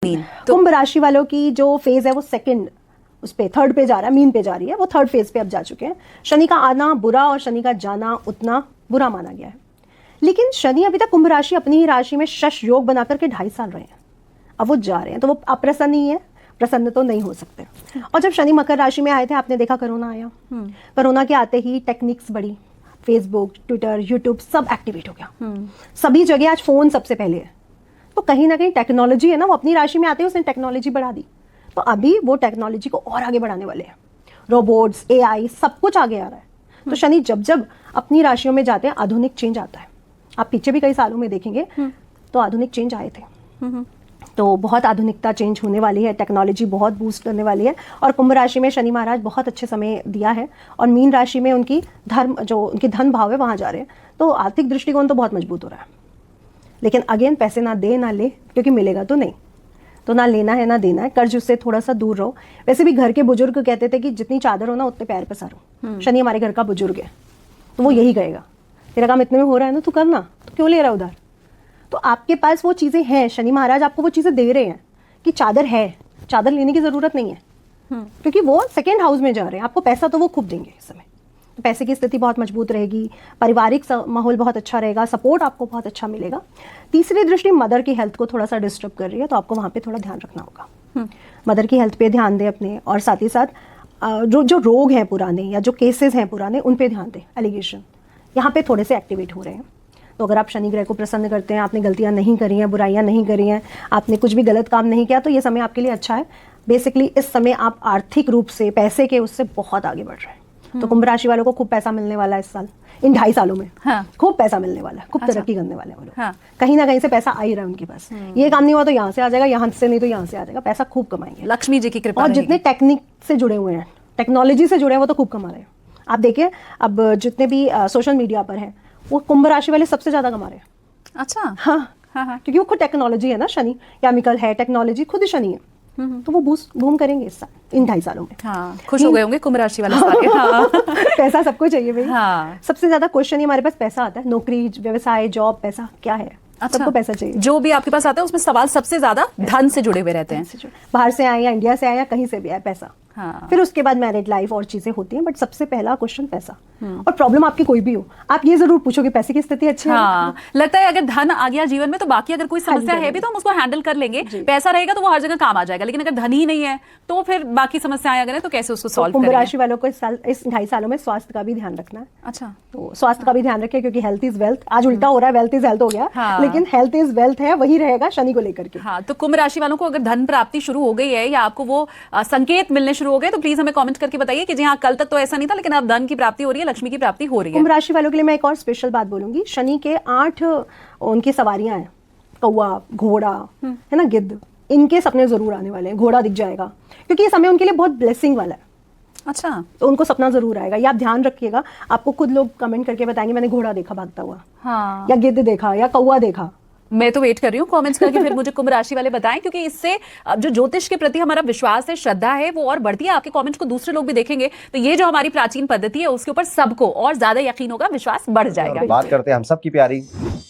3 तो कुंभ राशि वालों की जो फेज है वो सेकंड उस पे थर्ड पे जा रहा है, मीन पे जा रही है, वो थर्ड फेज पे अब जा चुके हैं। शनि का आना बुरा और शनि का जाना उतना बुरा माना गया है, लेकिन शनि अभी तक कुंभ राशि अपनी ही राशि में शश योग बना करके 2.5 साल रहे हैं। अब वो जा रहे हैं तो वो अप्रसन्न ही है, प्रसन्न तो नहीं हो सकते। और जब शनि मकर राशि में आए थे आपने देखा कोरोना आया, कोरोना के आते ही टेक्निक्स बढ़ी, फेसबुक ट्विटर यूट्यूब सब एक्टिवेट हो गया, सभी जगह आज फोन सबसे पहले है। तो कहीं ना कहीं टेक्नोलॉजी है ना, वो अपनी राशि में आते ही उसने टेक्नोलॉजी बढ़ा दी, तो अभी वो टेक्नोलॉजी को और आगे बढ़ाने वाले हैं। रोबोट्स एआई सब कुछ आगे आ रहा है। तो शनि जब जब अपनी राशियों में जाते हैं आधुनिक चेंज आता है। आप पीछे भी कई सालों में देखेंगे तो आधुनिक चेंज आए थे, तो बहुत आधुनिकता चेंज होने वाली है, टेक्नोलॉजी बहुत बूस्ट करने वाली है। और कुंभ राशि में शनि महाराज बहुत अच्छे समय दिया है, और मीन राशि में उनकी उनकी धन भाव है वहाँ जा रहे हैं, तो आर्थिक दृष्टिकोण तो बहुत मजबूत हो रहा है। लेकिन अगेन पैसे ना दे ना ले, क्योंकि मिलेगा तो नहीं, तो ना लेना है ना देना है, कर्ज उससे थोड़ा सा दूर रहो। वैसे भी घर के बुजुर्ग कहते थे कि जितनी चादर हो ना उतने पैर पसारो। शनि हमारे घर का बुजुर्ग है, तो वो यही कहेगा तेरा काम इतने में हो रहा है ना, तू करना, तो क्यों ले रहा है उधार। तो आपके पास वो चीज़ें हैं, शनि महाराज आपको वो चीज़ें दे रहे हैं कि चादर है, चादर लेने की ज़रूरत नहीं है, क्योंकि वो सेकेंड हाउस में जा रहे हैं। आपको पैसा तो वो खूब देंगे इस समय, तो पैसे की स्थिति बहुत मजबूत रहेगी, पारिवारिक माहौल बहुत अच्छा रहेगा, सपोर्ट आपको बहुत अच्छा मिलेगा। तीसरी दृष्टि मदर की हेल्थ को थोड़ा सा डिस्टर्ब कर रही है, तो आपको वहाँ पे थोड़ा ध्यान रखना होगा। मदर की हेल्थ पे ध्यान दें अपने, और साथ ही साथ जो रोग हैं पुराने या जो केसेस हैं पुराने उन पे ध्यान दें। एलिगेशन यहाँ पे थोड़े से एक्टिवेट हो रहे हैं, तो अगर आप शनि ग्रह को प्रसन्न करते हैं, आपने गलतियाँ नहीं करी हैं, बुराइयाँ नहीं करी हैं, आपने कुछ भी गलत काम नहीं किया, तो ये समय आपके लिए अच्छा है। बेसिकली इस समय आप आर्थिक रूप से पैसे के उससे बहुत आगे बढ़ रहे हैं। तो कुंभ राशि वालों को खूब पैसा मिलने वाला है इस साल, इन 2.5 सालों में। हाँ। खूब पैसा मिलने वाला है, खूब तरक्की करने वाले हैं वो लोग। हाँ। कहीं ना कहीं से पैसा आ ही रहा है उनके पास। ये काम नहीं हुआ तो यहाँ से आ जाएगा, यहाँ से नहीं तो यहाँ से आ जाएगा, पैसा खूब कमाएंगे, लक्ष्मी जी की कृपा। और जितने टेक्निक से जुड़े हुए हैं, टेक्नोलॉजी से जुड़े हैं, वो तो खूब कमा रहे हैं। आप देखिए अब जितने भी सोशल मीडिया पर हैं, वो कुंभ राशि वाले सबसे ज्यादा कमा रहे हैं। अच्छा। हाँ हाँ हाँ, क्योंकि वो खुद टेक्नोलॉजी है ना, शनि केमिकल है, टेक्नोलॉजी खुद ही शनि है, तो वो बूम करेंगे इस साल, इन 2.5 सालों में। हाँ, खुश हो गए होंगे कुंभ राशि वाले सारे। हाँ। पैसा सबको चाहिए भाई। हाँ। सबसे ज्यादा क्वेश्चन हमारे पास पैसा आता है, नौकरी व्यवसाय जॉब पैसा क्या है। अच्छा। सबको पैसा चाहिए, जो भी आपके पास आता है उसमें सवाल सबसे ज्यादा धन से जुड़े हुए रहते हैं, बाहर से आए या इंडिया से आए या कहीं से भी आए, पैसा। हाँ। फिर उसके बाद मैरिड लाइफ और चीजें होती हैं, बट सबसे पहला क्वेश्चन पैसा। और प्रॉब्लम आपकी कोई भी हो, आप ये जरूर पूछो कि पैसे की स्थिति अच्छी हाँ। है। लगता है अगर धन आ गया जीवन में तो बाकी अगर कोई समस्या है भी तो हम उसको हैंडल कर लेंगे। पैसा रहेगा तो वो हर जगह काम आ जाएगा, लेकिन अगर धन ही नहीं है तो फिर बाकी समस्याएं अगर है तो कैसे उसको सॉल्व करेंगे। कुंभ राशि वालों को इस 2.5 सालों में स्वास्थ्य का भी ध्यान रखना है। अच्छा। तो स्वास्थ्य का भी ध्यान रखें, क्योंकि हेल्थ इज वेल्थ। आज उल्टा हो रहा है, वेल्थ इज हेल्थ हो गया। हाँ। लेकिन हेल्थ इज वेल्थ है, वही रहेगा शनि को लेकर के। हाँ, तो कुंभ राशि वालों को अगर धन प्राप्ति शुरू हो गई है या आपको वो संकेत मिलने शुरू हो गए तो प्लीज हमें कमेंट करके बताइए कि जी हाँ, कल तक तो ऐसा नहीं था लेकिन अब धन की प्राप्ति हो रही है, लक्ष्मी की प्राप्ति हो रही है। कुंभ राशि वालों के लिए मैं एक और स्पेशल बात बोलूंगी। शनि के 8 उनकी सवारियां हैं, कौवा, घोड़ा है ना, गिद्ध, इनके सपने जरूर आने वाले हैं। घोड़ा दिख जाएगा, क्योंकि ये समय उनके लिए बहुत ब्लेसिंग वाला है। अच्छा। तो उनको सपना जरूर आएगा, ये आप ध्यान रखिएगा। आपको खुद लोग कमेंट करके बताएंगे मैंने घोड़ा देखा भागता हुआ। हाँ। या गिद्ध देखा या कौवा देखा। मैं तो वेट कर रही हूँ कमेंट्स करके, फिर मुझे कुंभ राशि वाले बताएं, क्योंकि इससे जो ज्योतिष के प्रति हमारा विश्वास है, श्रद्धा है, वो और बढ़ती है। आपके कमेंट्स को दूसरे लोग भी देखेंगे तो ये जो हमारी प्राचीन पद्धति है उसके ऊपर सबको और ज्यादा यकीन होगा, विश्वास बढ़ जाएगा। बात करते हैं हम सबकी प्यारी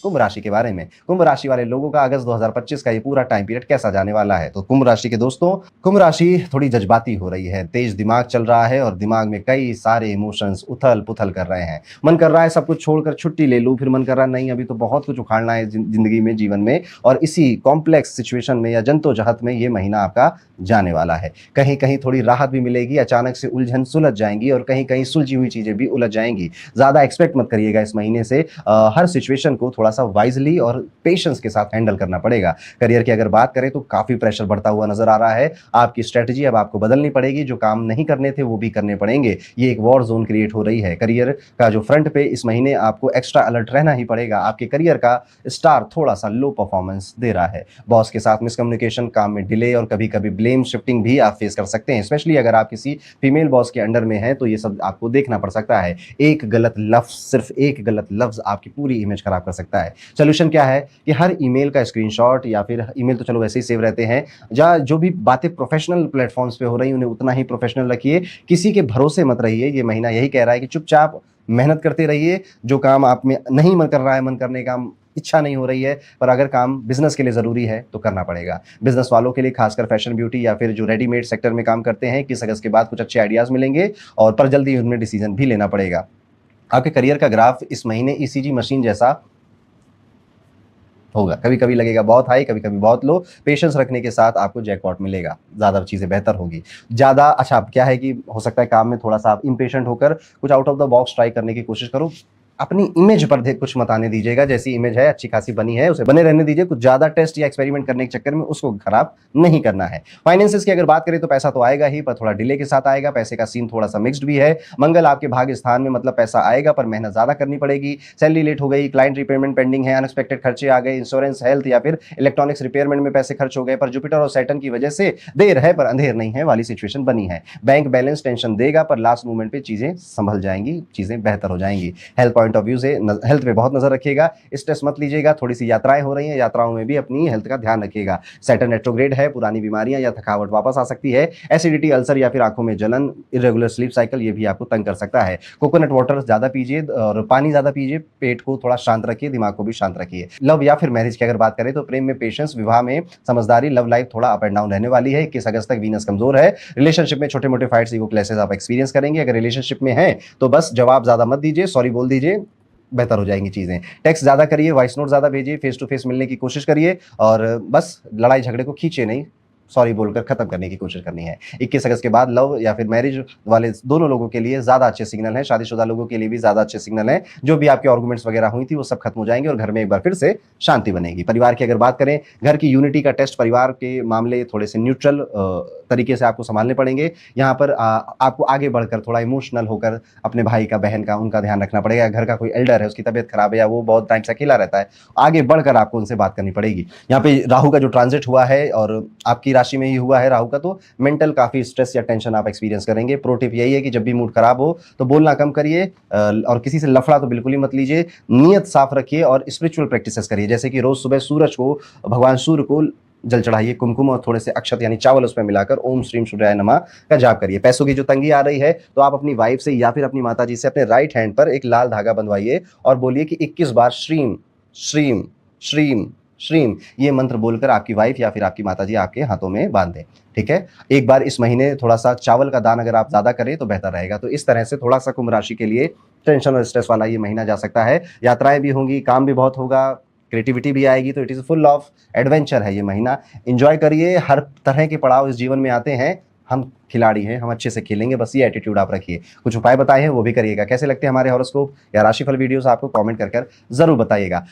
कुंभ राशि के बारे में। कुंभ राशि वाले लोगों का अगस्त 2025 का ये पूरा टाइम पीरियड कैसा जाने वाला है। तो कुंभ राशि के दोस्तों, कुंभ राशि थोड़ी जज्बाती हो रही है, तेज दिमाग चल रहा है और दिमाग में कई सारे इमोशंस उथल पुथल कर रहे हैं। मन कर रहा है सब कुछ छोड़कर छुट्टी ले लूं, फिर मन कर रहा है नहीं अभी तो बहुत कुछ उखाड़ना है जिंदगी में, जीवन में। और इसी कॉम्प्लेक्स सिचुएशन में या जद्दोजहद में ये महीना आपका जाने वाला है। कहीं कहीं थोड़ी राहत भी मिलेगी, अचानक से उलझन सुलझ जाएंगी और कहीं कहीं सुलझी हुई चीजें भी उलझ जाएंगी। ज्यादा एक्सपेक्ट मत करिएगा इस महीने से। हर सिचुएशन को थोड़ा सा वाइजली और पेशेंस के साथ हैंडल करना पड़ेगा। करियर की अगर बात करें तो काफी प्रेशर बढ़ता हुआ नजर आ रहा है। आपकी स्ट्रेटजी अब आपको बदलनी पड़ेगी, जो काम नहीं करने थे वो भी करने पड़ेंगे। ये एक वॉर जोन क्रिएट हो रही है। करियर का जो फ्रंट पे इस महीने आपको एक्स्ट्रा अलर्ट रहना ही पड़ेगा। आपके करियर का स्टार थोड़ा सा लो परफॉर्मेंस दे रहा है। बॉस के साथ मिसकम्युनिकेशन, काम में डिले और कभी कभी ब्लेम शिफ्टिंग भी आप फेस कर सकते हैं। स्पेशली अगर आप किसी फीमेल बॉस के अंडर में हैं तो ये सब आपको देखना पड़ सकता है। एक गलत लफ्ज, सिर्फ एक गलत लफ्ज आपकी पूरी इमेज खराब कर सकता है। सोल्यूशन क्या है कि हर ईमेल का स्क्रीनशॉट, या फिर ईमेल तो चलो वैसे ही सेव रहते हैं, जो भी बातें प्रोफेशनल प्लेटफॉर्म्स पे हो रही उन्हें उतना ही प्रोफेशनल रखिए। किसी के भरोसे मत रहिए। ये महीना यही कह रहा है कि चुपचाप मेहनत करते रहिए। जो काम आप में नहीं मन कर रहा है, मन करने का इच्छा नहीं हो रही है, पर अगर काम बिजनेस के लिए ज़रूरी है तो करना पड़ेगा। बिजनेस वालों के लिए, खासकर फैशन ब्यूटी या फिर जो रेडीमेड सेक्टर में काम करते हैं, 21 अगस्त के बाद कुछ अच्छे आइडियाज़ मिलेंगे और पर जल्दी उनमें डिसीजन भी लेना पड़ेगा। आपके करियर का ग्राफ इस महीने ईसीजी मशीन जैसा होगा, कभी कभी लगेगा बहुत हाई, कभी कभी बहुत लो। पेशेंस रखने के साथ आपको जैकपॉट मिलेगा, ज़्यादा चीज़ें बेहतर होगी। ज़्यादा अच्छा क्या है कि हो सकता है काम में थोड़ा सा आप इम्पेशेंट होकर कुछ out of the box try करने की कोशिश करो। अपनी इमेज पर कुछ मत आने दीजिएगा, जैसी इमेज है अच्छी खासी बनी है उसे बने रहने दीजिए। कुछ ज़्यादा टेस्ट या एक्सपेरिमेंट करने के चक्कर में उसको खराब नहीं करना है। फाइनेंसेस की अगर बात करें तो पैसा तो आएगा ही, पर थोड़ा डिले के साथ आएगा। पैसे का सीन थोड़ा सा मिक्स्ड भी है। मंगल आपके भाग्य स्थान में, मतलब पैसा आएगा पर मेहनत ज़्यादा करनी पड़ेगी। सैलरी लेट हो गई, क्लाइंट रिपेमेंट पेंडिंग है, अनएक्सपेक्टेड खर्चे आ गए, इंश्योरेंस, हेल्थ या फिर इलेक्ट्रॉनिक्स रिपेयरमेंट में पैसे खर्च हो गए। पर जुपिटर और सैटर्न की वजह से देर है पर अंधेर नहीं है वाली सिचुएशन बनी है। बैंक बैलेंस टेंशन देगा पर लास्ट मोमेंट पे चीज़ें संभल जाएंगी, चीज़ें बेहतर हो जाएंगी। हेल्थ पॉइंट ऑफ व्यू से हेल्थ पे बहुत नजर रखिएगा, स्ट्रेस मत लीजिएगा। थोड़ी सी यात्राएं हो रही हैं, यात्राओं में भी अपनी हेल्थ का ध्यान रखिएगा। सैटर्न रेट्रोग्रेड है, पुरानी बीमारियां या थकावट वापस आ सकती है। एसिडिटी, अल्सर या फिर आंखों में जलन, इरेगुलर स्लीप साइकिल, ये भी आपको तंग कर सकता है। कोकोनट वाटर ज्यादा पीजिए और पानी ज्यादा पीजिए। पेट को थोड़ा शांत रखिए, दिमाग को भी शांत रखिए। लव या फिर मैरिज की अगर बात करें तो प्रेम में पेशेंस, विवाह में समझदारी, लव लाइफ थोड़ा अप एंड डाउन रहने वाली है। 21 अगस्त तक वीनस कमजोर है। रिलेशनशिप में छोटे मोटे फाइट्स, ईगो क्लैशेस आप एक्सपीरियंस करेंगे। अगर रिलेशनशिप में है तो बस जवाब ज्यादा मत दीजिए, सॉरी बोल दीजिए, बेहतर हो जाएंगी चीज़ें। टेक्स्ट ज़्यादा करिए, वॉइस नोट ज़्यादा भेजिए, फेस टू फेस मिलने की कोशिश करिए और बस लड़ाई झगड़े को खींचे नहीं, सॉरी बोलकर खत्म करने की कोशिश करनी है। 21 अगस्त के बाद लव या फिर मैरिज वाले दोनों लोगों के लिए ज़्यादा अच्छे सिग्नल हैं। शादीशुदा लोगों के लिए भी ज़्यादा अच्छे सिग्नल हैं। जो भी आपके आर्गुमेंट्स वगैरह हुई थी वो सब खत्म हो जाएंगे और घर में एक बार फिर से शांति बनेगी। परिवार की अगर बात करें, घर की यूनिटी का टेस्ट, परिवार के मामले थोड़े से न्यूट्रल तरीके से आपको संभालने पड़ेंगे। यहाँ पर आपको आगे बढ़कर थोड़ा इमोशनल होकर अपने भाई का, बहन का, उनका ध्यान रखना पड़ेगा। घर का कोई एल्डर है, उसकी तबीयत खराब है या वो बहुत टाइम से अकेला रहता है, आगे बढ़कर आपको उनसे बात करनी पड़ेगी। यहाँ पे राहु का जो ट्रांजिट हुआ है और आपकी राशि में ही हुआ है राहु का, तो मेंटल काफी स्ट्रेस या टेंशन आप एक्सपीरियंस करेंगे। प्रो टिप यही है कि जब भी मूड खराब हो तो बोलना कम करिए और किसी से लफड़ा तो बिल्कुल ही मत लीजिए। नियत साफ रखिए और स्पिरिचुअल प्रैक्टिसेस करिए, जैसे कि रोज सुबह सूरज को, भगवान सूर्य को जल चढ़ाइए, कुमकुम और थोड़े से अक्षत यानी चावल उसमें मिलाकर ओम श्रीम सूर्याय नमः का जाप करिए। पैसों की जो तंगी आ रही है तो आप अपनी वाइफ से या फिर अपनी माताजी से अपने राइट हैंड पर एक लाल धागा बंधवाइए और बोलिए कि 21 बार श्रीम श्रीम श्रीम श्रीम ये मंत्र बोलकर आपकी वाइफ या फिर आपकी माताजी आपके हाथों में बांध दें। ठीक है, एक बार इस महीने थोड़ा सा चावल का दान अगर आप ज्यादा करें तो बेहतर रहेगा। तो इस तरह से थोड़ा सा कुंभ राशि के लिए टेंशन और स्ट्रेस वाला ये महीना जा सकता है। यात्राएं भी होंगी, काम भी बहुत होगा, क्रिएटिविटी भी आएगी, तो it is full of adventure है ये महीना। एंजॉय करिए, हर तरह के पड़ाव इस जीवन में आते हैं, हम खिलाड़ी हैं, हम अच्छे से खेलेंगे, बस ये एटीट्यूड आप रखिए। कुछ उपाय बताए हैं वो भी करिएगा। कैसे लगते हैं हमारे हॉरोस्कोप या राशिफल वीडियोस आपको कमेंट कर जरूर बताइएगा।